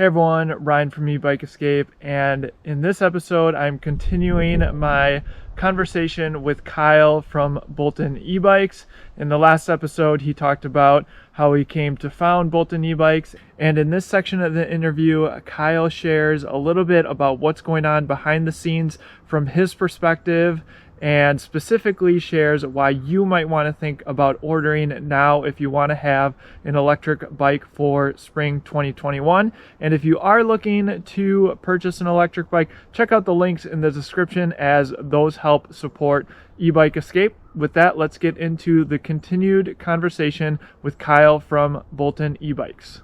Hey everyone, Ryan from Ebike and in this episode, I'm continuing my conversation with Kyle from Bolton E-Bikes. In the last episode, he talked about how he came to found Bolton E-Bikes, and in this section of the interview, Kyle shares a little bit about what's going on behind the scenes from his perspective, and specifically shares why you might want to think about ordering now if you want to have an electric bike for spring 2021. And if you are looking to purchase an electric bike, check out the links in the description as those help support Ebike Escape. With that, let's get into the continued conversation with Kyle from Bolton E-Bikes.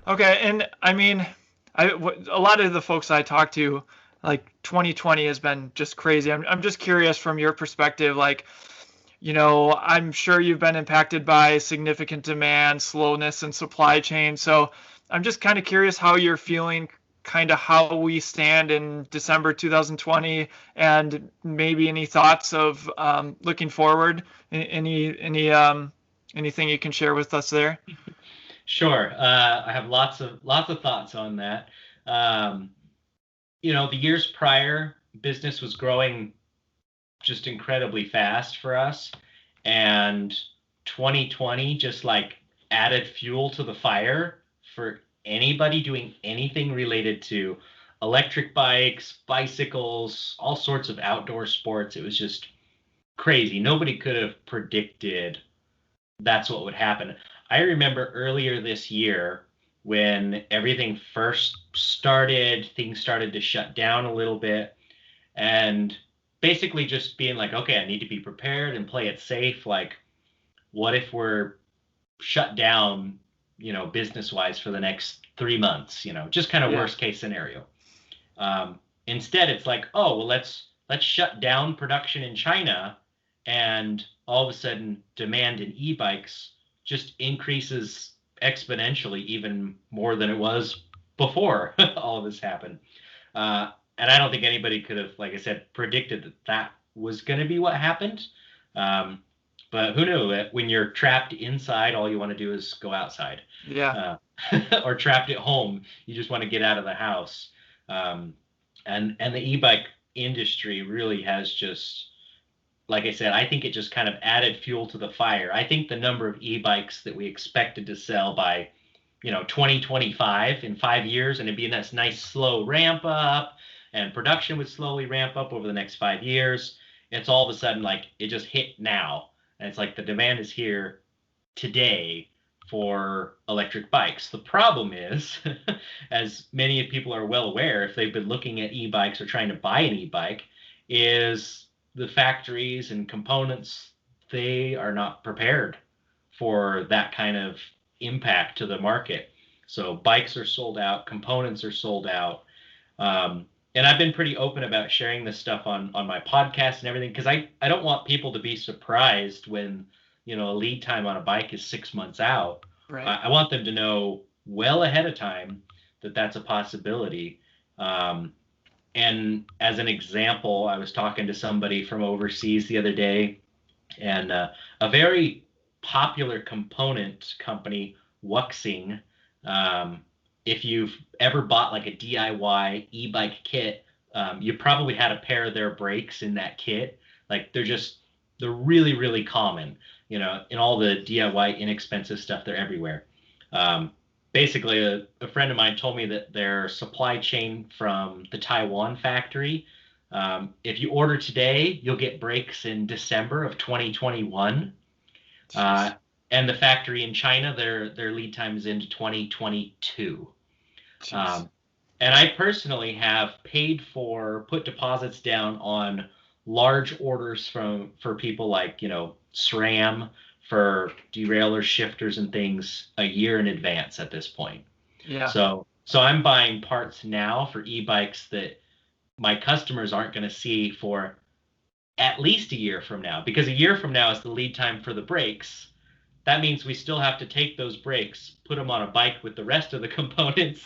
Okay, and I mean, a lot of the folks I talk to, like 2020 has been just crazy. I'm just curious from your perspective, like, I'm sure you've been impacted by significant demand, slowness, and supply chain. So I'm just kind of curious how you're feeling, kind of how we stand in December 2020, and maybe any thoughts of looking forward. Anything you can share with us there? Sure. I have lots of thoughts on that. The years prior, business was growing just incredibly fast for us, and 2020 just like added fuel to the fire for anybody doing anything related to electric bikes, bicycles, all sorts of outdoor sports. It was just crazy. Nobody could have predicted that's what would happen. I remember earlier this year when everything first started, things started to shut down a little bit, and basically just being like, okay, I need to be prepared and play it safe. Like, what if we're shut down, business wise for the next 3 months, just kind of worst case scenario. Instead, it's like, oh, well, let's shut down production in China, and all of a sudden demand in e-bikes just increases exponentially, even more than it was before all of this happened. And I don't think anybody could have, like I said, predicted that was going to be what happened. But who knew? When you're trapped inside, all you want to do is go outside. Yeah. Or trapped at home, you just want to get out of the house. And the e-bike industry really has just, like I said, I think it just kind of added fuel to the fire. I think the number of e-bikes that we expected to sell by, 2025, in 5 years, and it'd be a nice slow ramp up, and production would slowly ramp up over the next 5 years. It's all of a sudden like it just hit now, and it's like the demand is here today for electric bikes. The problem is, as many people are well aware, if they've been looking at e-bikes or trying to buy an e-bike, is the factories and components, they are not prepared for that kind of impact to the market. So bikes are sold out, components are sold out. And I've been pretty open about sharing this stuff on my podcast and everything, because I don't want people to be surprised when, a lead time on a bike is 6 months out. Right. I want them to know well ahead of time that that's a possibility. And as an example, I was talking to somebody from overseas the other day, and a very popular component company, Wuxing. If you've ever bought like a DIY e-bike kit, you probably had a pair of their brakes in that kit. Like they're really, really common, in all the DIY inexpensive stuff. They're everywhere. Basically, a friend of mine told me that their supply chain from the Taiwan factory, if you order today, you'll get brakes in December of 2021. And the factory in China, their lead time is into 2022. And I personally have put deposits down on large orders for people like, SRAM, for derailleurs, shifters, and things a year in advance at this point. Yeah. So I'm buying parts now for e-bikes that my customers aren't going to see for at least a year from now, because a year from now is the lead time for the brakes. That means we still have to take those brakes, put them on a bike with the rest of the components,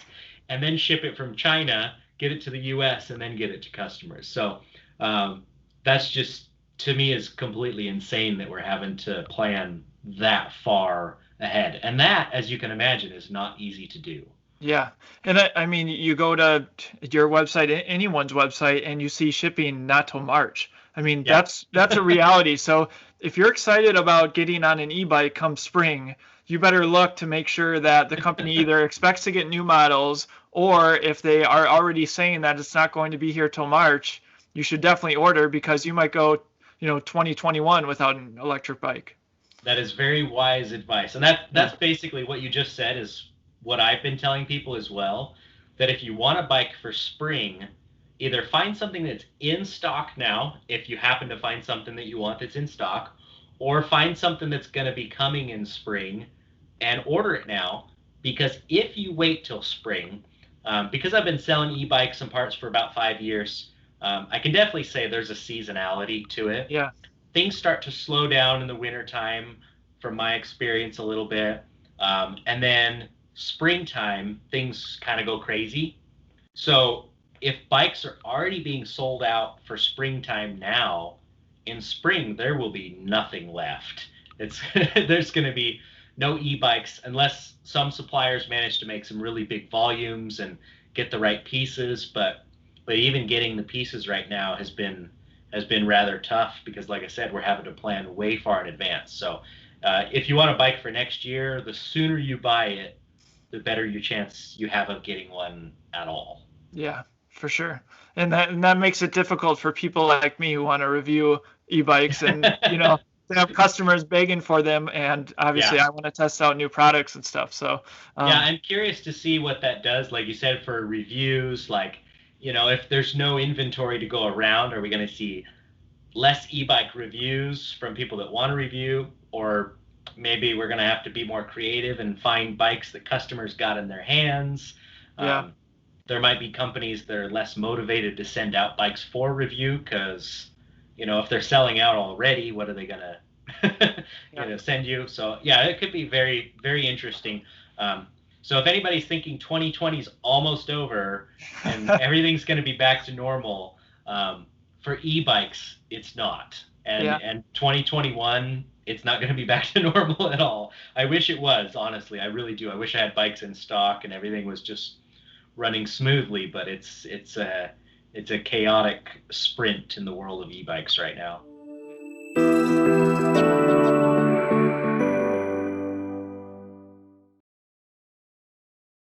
and then ship it from China, get it to the US, and then get it to customers. So that's just, to me, is completely insane that we're having to plan that far ahead. And that, as you can imagine, is not easy to do. Yeah. And I mean, you go to your website, anyone's website, and you see shipping not till March. I mean, Yeah. that's a reality. So if you're excited about getting on an e-bike come spring, you better look to make sure that the company either expects to get new models, or if they are already saying that it's not going to be here till March, you should definitely order, because you might go, 2021 without an electric bike. That is very wise advice. And Yeah. that's basically what you just said is what I've been telling people as well. That if you want a bike for spring, either find something that's in stock now, if you happen to find something that you want that's in stock, or find something that's going to be coming in spring and order it now. Because if you wait till spring, because I've been selling e-bikes and parts for about 5 years, I can definitely say there's a seasonality to it. Yeah. Things start to slow down in the wintertime, from my experience, a little bit. And then springtime, things kind of go crazy. So if bikes are already being sold out for springtime now, in spring there will be nothing left. It's there's going to be no e-bikes unless some suppliers manage to make some really big volumes and get the right pieces. But even getting the pieces right now has been rather tough because, like I said, we're having to plan way far in advance. So if you want a bike for next year, the sooner you buy it, the better your chance you have of getting one at all. Yeah, for sure. And that makes it difficult for people like me who want to review e-bikes, and they have customers begging for them, and obviously Yeah. I want to test out new products and stuff. So Yeah, I'm curious to see what that does. Like you said, for reviews, like, if there's no inventory to go around, are we going to see less e-bike reviews from people that want to review? Or maybe we're going to have to be more creative and find bikes that customers got in their hands. yeah, Um, there might be companies that are less motivated to send out bikes for review because, if they're selling out already, what are they going to yeah, send you? So yeah, it could be very, very interesting. Um, so if anybody's thinking 2020 is almost over and everything's going to be back to normal, for e-bikes, it's not. And yeah. 2021, it's not going to be back to normal at all. I wish it was, honestly. I really do. I wish I had bikes in stock and everything was just running smoothly, but it's a chaotic sprint in the world of e-bikes right now.